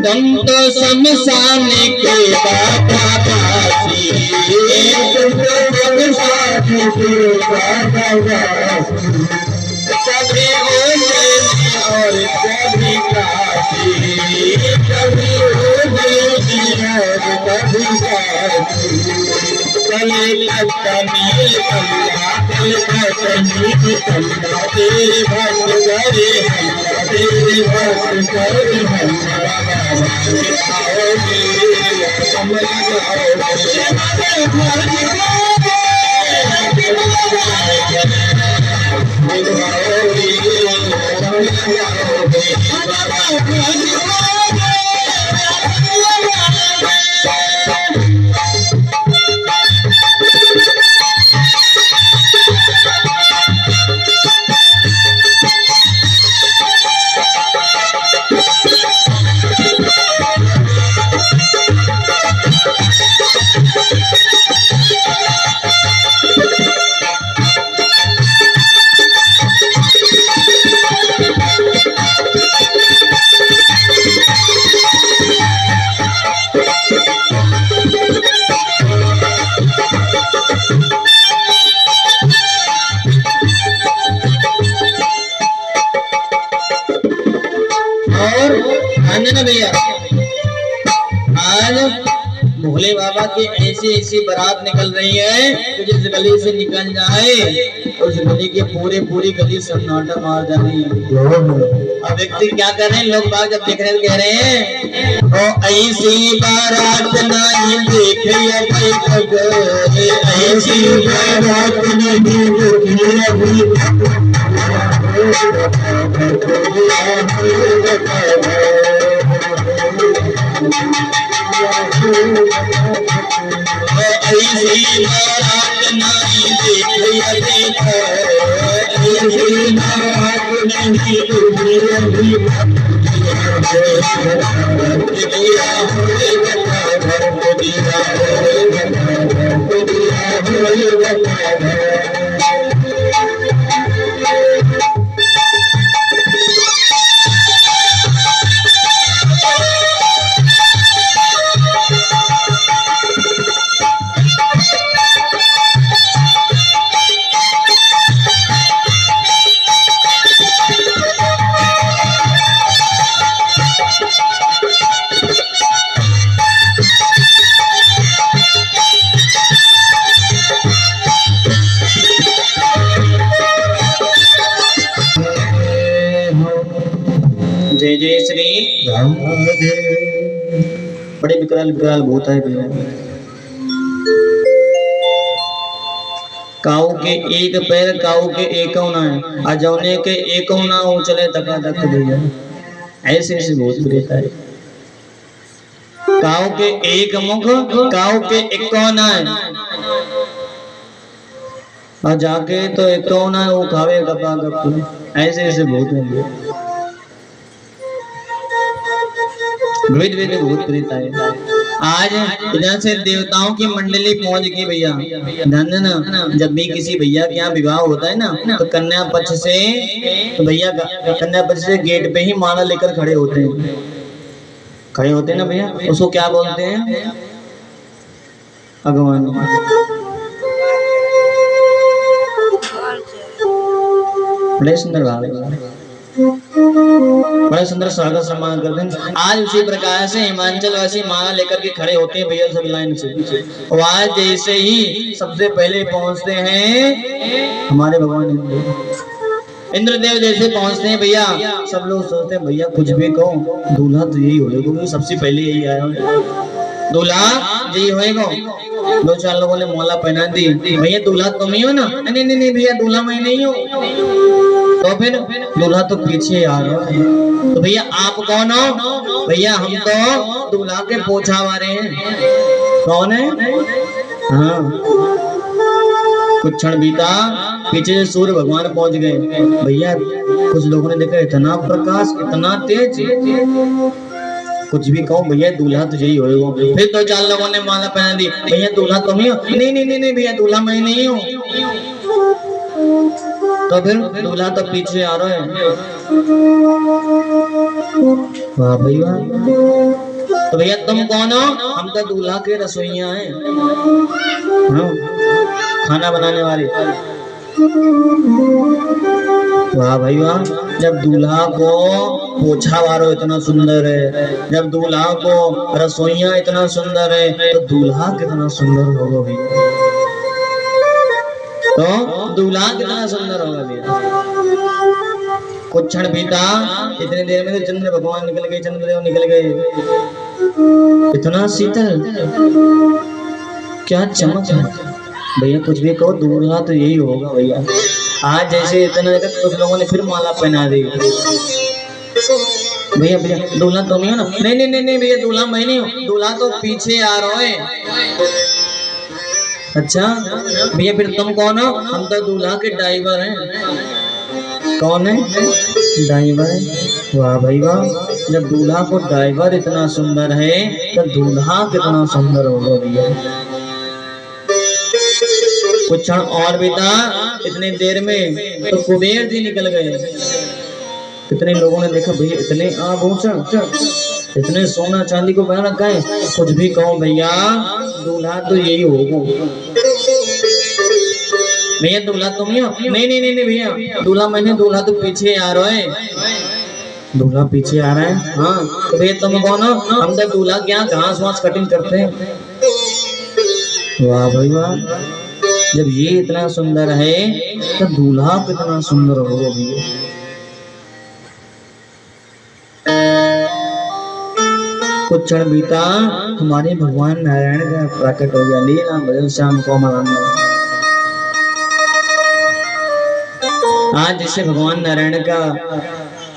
संत शमशान के बाबा बासी, सभी ओले और सभी काशी, सभी ओले और सभी काशी, कले कमील कमला कल कमील कमला तेरे भक्त करे तेरे भक्त करे भैया आज भोले बाबा की ऐसी ऐसी बारात निकल रही है तो जिस गली से निकल जाए उस गली के पूरी गली सन्नाटा मार जा रही है। अब व्यक्ति क्या कर रहे हैं, लोग बाग जब देख रहे हैं कह रहे हैं ओ ऐसी बारात नहीं देखे ऐसी बारात नहीं जय जय श्री राम। बड़े विकराल विकराल भूत है भैया। काऊ के एक पैर काऊ के एक होना है, अजौने के एक होना चले तका तक भैया। ऐसे ऐसे भूत प्रेत है। काऊ के एक मुख, काऊ के इक्कौन है, और जाके तो इक्कौन है वो खावे गप्पा गप। ऐसे ऐसे बहुत हैं, वेद वेद भूत प्रेत आए। आज इधर से देवताओं की मंडली पहुंच गई भैया। ध्यान देना, जब भी किसी भैया के यहाँ विवाह होता है ना, तो कन्या पक्ष से, तो भैया कन्या पक्ष से गेट पे ही माला लेकर खड़े होते हैं, खड़े होते हैं ना भैया। उसको क्या बोलते हैं? भगवान। बड़े सुंदर भाव, बड़ा सुंदर स्वागत सम्मान करते हैं। आज उसी प्रकार से हिमाचल वासी माला लेकर के खड़े होते हैं भैया सब लाइन से। और आज जैसे ही सबसे पहले पहुंचते हैं हमारे भगवान इंद्रदेव, जैसे पहुंचते हैं भैया, सब लोग सोचते हैं भैया कुछ भी कहो, दूल्हा तो यही होगा, क्योंकि सबसे पहले यही आया, दूल्हा यही होएगा। दो चार लोगों ने माला पहना दी, भैया दूल्हा तुम ही हो ना? नहीं नहीं नहीं भैया, दूल्हा मैं नहीं हूँ। तो फिर दूल्हा तो पीछे आ रहा है। तो भैया आप कौन हो? भैया हम तो दूल्हा के पोछा वाले हैं। कौन है? हाँ। कुछ क्षण बीता, पीछे से सूर्य भगवान पहुंच गए भैया। कुछ लोगों ने देखा इतना प्रकाश, इतना तेज, कुछ भी कहो भैया दूल्हा तो यही होएगा। फिर तो चार लोगों ने माला पहना दी, भैया दूल्हा तुम ही हो? नहीं नहीं नहीं नहीं भैया, दूल्हा मैं नहीं हूँ। तो फिर दूल्हा तो पीछे आ रहा है। वाह भैया, तो भैया तुम कौन हो? हम तो दूल्हा के रसोइया हैं, हाँ, खाना बनाने वाले। वाह भाई वाह, जब दूल्हा को पोछा वारो इतना सुंदर है, जब दूल्हा को रसोइया इतना सुंदर है, तो दूल्हा कितना सुंदर होगा भैया। तो दूल्हा कितना सुंदर होगा भैया। कुछ क्षण बीता, इतने देर में तो चंद्र भगवान निकल गए, चंद्रदेव निकल गए। इतना शीतल, क्या चमक है भैया। कुछ भी कहो दूल्हा तो यही होगा भैया। आज जैसे इतना देर कुछ लोगों ने फिर माला पहना दी। भैया भैया दूल्हा तुम ही हो ना? नहीं नहीं नहीं नहीं भैया, दूल्हा मैं नहीं हूँ, दूल्हा तो पीछे आ रहा है। अच्छा भैया फिर तुम कौन हो? हम तो दूल्हा के ड्राइवर हैं। कौन है? ड्राइवर है। वाह भाई वाह, जब दूल्हा को ड्राइवर इतना सुंदर है, तो दूल्हा कितना सुंदर होगा भैया। कुछ क्षण और बीता, इतने देर में तो कुबेर जी निकल गए। कितने लोगों ने देखा भैया, इतने आभूषण, इतने सोना चांदी को पहन रखा है। कुछ भी कहो भैया, दूल्हा तो यही होगा। भैया दूल्हा तुम ही हो? नहीं नहीं नहीं नहीं भैया, दूल्हा मैंने, दूल्हा तो पीछे आ रहा है। दूल्हा पीछे आ रहा है, हाँ। तो भैया तुम कौन हो? हम तो दूल्हा के यहाँ घास वास कटिंग करते हैं। वाह भाई वाह, जब ये इतना सुंदर है, तो दूल्हा कितना सुंदर होगा भैया। कुछ क्षण बीता, हमारे भगवान नारायण का प्रकट हो गया। लीला भजन श्याम को मनाना। आज जैसे भगवान नारायण का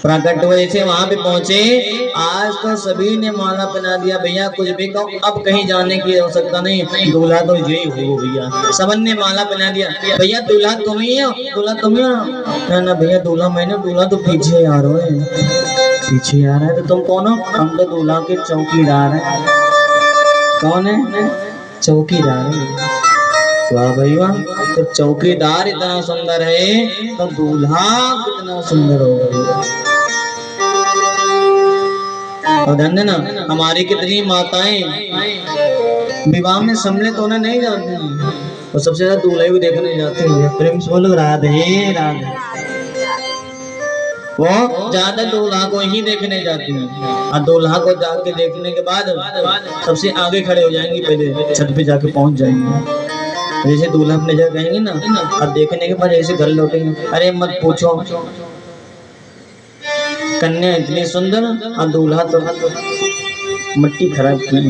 प्रकट हुए थे, वहां पे पहुंचे। आज तो सभी ने माला पहना दिया भैया। कुछ भी कहो, अब कहीं जाने की आवश्यकता नहीं, दूल्हा तो यही हो भैया। सबन ने माला पहना दिया। भैया दूल्हा तुम ही हो? दूल्हा तुम ही हो? ना भैया दूल्हा मैंने, दूल्हा तो पीछे आ रहा है, पीछे आ रहा है। तो तुम कौन हो? हम तो दूल्हा के चौकीदार हैं। कौन है? चौकीदार है। वाह भाई वाह, तो चौकीदार इतना सुंदर है, तो दूल्हा कितना सुंदर होगा। और ध्यान देना, हमारी कितनी माताएं विवाह में सम्मिलित होना नहीं जानती हैं, और सबसे ज्यादा दूल्हे भी देखने जाते हैं। प्रेम से बोलो राधे राधे। वो ज्यादा दूल्हा को ही देखने जाती हैं, और दूल्हा को जाके देखने के बाद सबसे आगे खड़े हो जाएंगी, पहले छत पे जाके पहुंच जाएंगे। जैसे दूल्हा अपने जगह कहेंगे ना, और देखने के बाद ऐसे घर लौटेंगे, अरे मत पूछो, कन्या इतनी सुंदर और दूल्हा तो मिट्टी खराब की।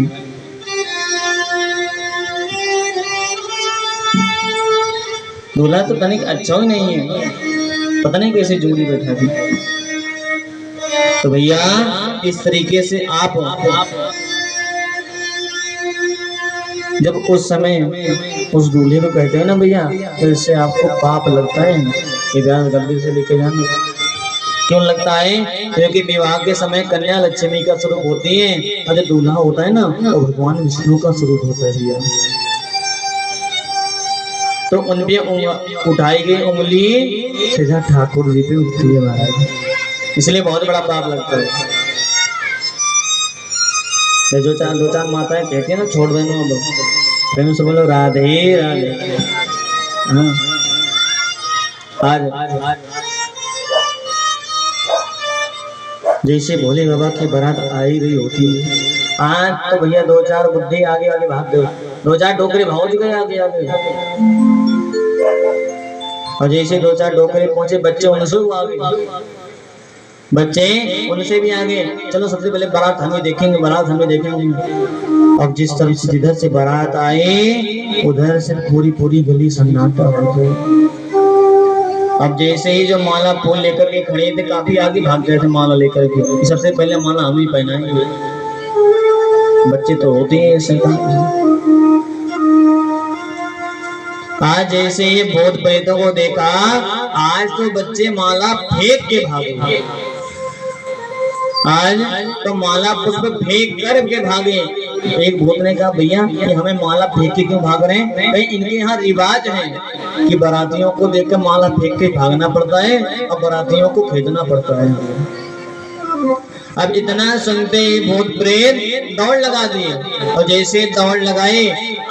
दूल्हा तो तनिक अच्छा ही नहीं है, पता नहीं कैसे जोड़ी बैठा थी। तो भैया इस तरीके से आप जब उस समय उस दूल्हे को कहते हैं ना भैया, तो इससे आपको पाप लगता है ये ब्याह गलती से लेके जाना। क्यों लगता है? क्योंकि विवाह के समय कन्या लक्ष्मी का स्वरूप होती है और जो दूल्हा होता है ना वो भगवान विष्णु का स्वरूप होता है भैया। तो उन पे उठाई गई उंगली सीधा ठाकुर जी पे उठती है महाराज, इसलिए बहुत बड़ा पाप लगता है। जो दो चार माताएं कहती है ना छोड़ देना, अब प्रेम से बोलो राधे राधे। हाँ आज जैसे भोले बाबा की बारात आई रही होती है, आज तो भैया दो चार बुद्धि आगे आगे भाग गए, दो चार डोकरे भाग गए आगे आगे, और जैसे दो चार डोकरे पहुंचे बच्चे उनसे आगे, बच्चे उनसे भी आगे। चलो सबसे पहले बारात हमें देखेंगे, बारात हमें देखेंगे। अब जिस तरह से जिधर से बारात आए उधर से पूरी पूरी गली सन्नाटा हो गई। अब जैसे ही जो माला फूल लेकर के खड़े थे काफी आगे भाग गए थे माला लेकर के, सबसे पहले माला हम ही पहनाएंगे। बच्चे तो होते हैं ऐसे। आज जैसे ये भूत प्रेतों को देखा, आज तो बच्चे माला फेंक के भागे, आज तो माला पुष्प फेंक कर के भागे। एक भूत ने कहा भैया कि हमें माला फेंक के क्यों भाग रहे हैं? भाई इनके यहाँ रिवाज है कि बारातियों को देखकर माला फेंक के भागना पड़ता है और बारातियों को खींचना पड़ता है। अब इतना सुनते ही भूत प्रेत दौड़ लगा दिए, और जैसे दौड़ लगाए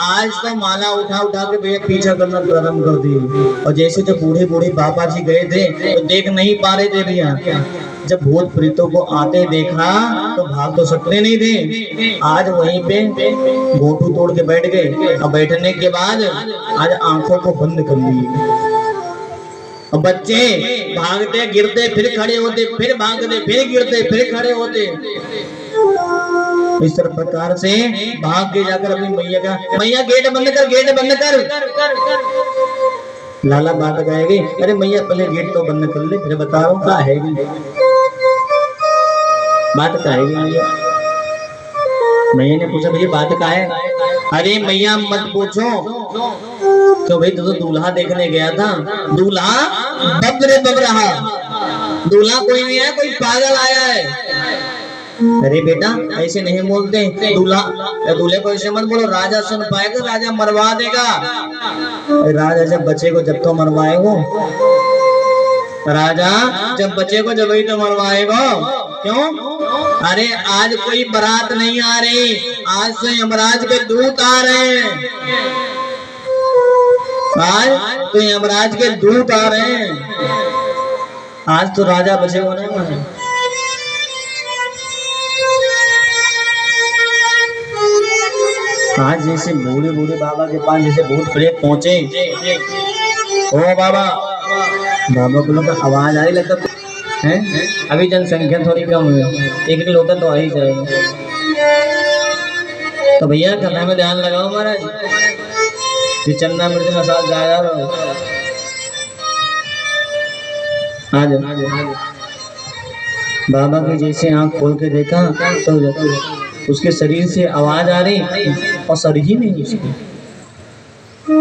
आज तो माला उठा उठा के भैया पीछा करना प्रारंभ कर दिए। और जैसे जब बूढ़े बूढ़े बाबा जी गए थे तो देख नहीं पा रहे थे भैया, जब भूत प्रेतों को आते देखा तो भाग तो सकते नहीं थे, आज वहीं पे घोटू तोड़ के बैठ गए, और बैठने के बाद आज आंखों को बंद कर लिए। और बच्चे भागते गिरते फिर खड़े होते, फिर भागते फिर गिरते फिर खड़े होते। इस तरह प्रकार से भाग के जाकर अपनी मैया का, मैया गेट बंद कर, गेट बंद कर। लाला बात कहेगी अरे मैया पहले गेट तो बंद कर ले फिर बताओ क्या है बात का है। मैया ने पूछा भैया बात का है? अरे मैया मत पूछो, तो भाई तो दूल्हा देखने गया था, दूल्हा बब्र बब रहा, दूल्हा कोई नहीं है, कोई पागल आया है। अरे बेटा ऐसे नहीं बोलते, दूल्हे को ऐसे मत बोलो, राजा सुन पाएगा, राजा मरवा देगा। राजा जब बच्चे को जब तो मरवाएगा, राजा जब बच्चे को जब ही तो मरवाएगा। क्यों? अरे आज कोई बारात नहीं आ रही, आज तो यमराज के दूत आ रहे हैं, आज तो यमराज के दूत आ रहे हैं, आज तो राजा बचेगा नहीं। आज जैसे बूढ़े बूढ़े बाबा के पास जैसे भूत प्रेत पहुंचे, ओ बाबा, बाबा को लोग आवाज आ रही लगता है, अभी जनसंख्या थोड़ी कम है, एक लोटा तो आ ही जाएगा। तो भैया कथा में ध्यान लगाओ महाराज, कि चन्ना मिर्च मसाला जाया रहो। आज बाबा की जैसे आंख खोल के देखा तो उसके शरीर से आवाज आ रही और सर ही नहीं उसकी।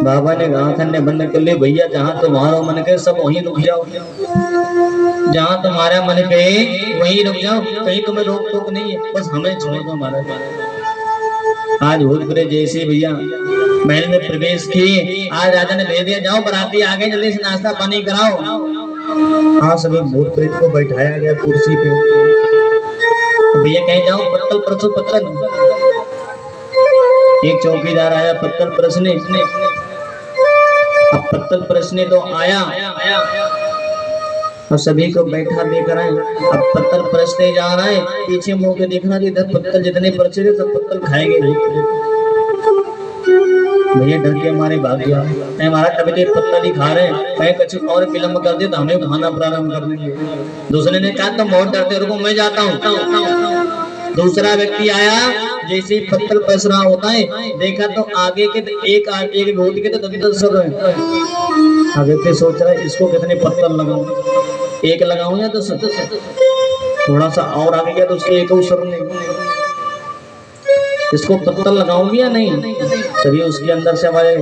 बाबा ने आंख बंद कर ली, भैया जहाँ तुम्हारा मन करे सब वहीं रुक जाओ, जहाँ तुम्हारा मन करे वहीं रुक जाओ, कहीं तुम्हें रोक टोक नहीं है, बस हमें छोड़ दो महाराज। आज भूतपुरे जैसे भैया महल में प्रवेश किए, आज राजा ने भेज दिया जाओ बाराती आ गए, जल्दी से नाश्ता पानी कराओ। हाँ सभी भूत प्रेत को बैठाया गया कुर्सी पे, तो भैया कहीं जाओ पत्तल परसो पत्तल। एक चौकीदार आया पत्तल परसने, अब पत्तल परसने तो आया और सभी को बैठा देकर आए, अब पत्तल परसने जा रहा है, पीछे मुंह के देखना इधर पत्तल जितने परसे थे सब पत्तल खाएंगे। भैया डर के हमारे भाग गया, हमारा तबीयत पत्तल ही खा रहे हैं, कहीं कुछ और विलम्ब कर दे तो हमें खाना प्रारंभ कर देंगे। दूसरे ने कहा तुम बहुत डरते, रुको मैं जाता हूँ। दूसरा व्यक्ति आया, जैसे ही पत्तल परस रहा होता है देखा तो आगे के एक घोट के तो तभी तो सब है, आगे के सोच रहा है इसको कितने पत्तल लगाऊं, एक लगाऊं या तो थोड़ा सा और आगे गया तो उसके एक अवसर नहीं। इसको पत्थर लगाऊंगी या नहीं? तभी उसके अंदर से हमारे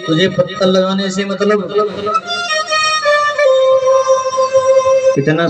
तुझे पत्थर लगाने से मतलब कितना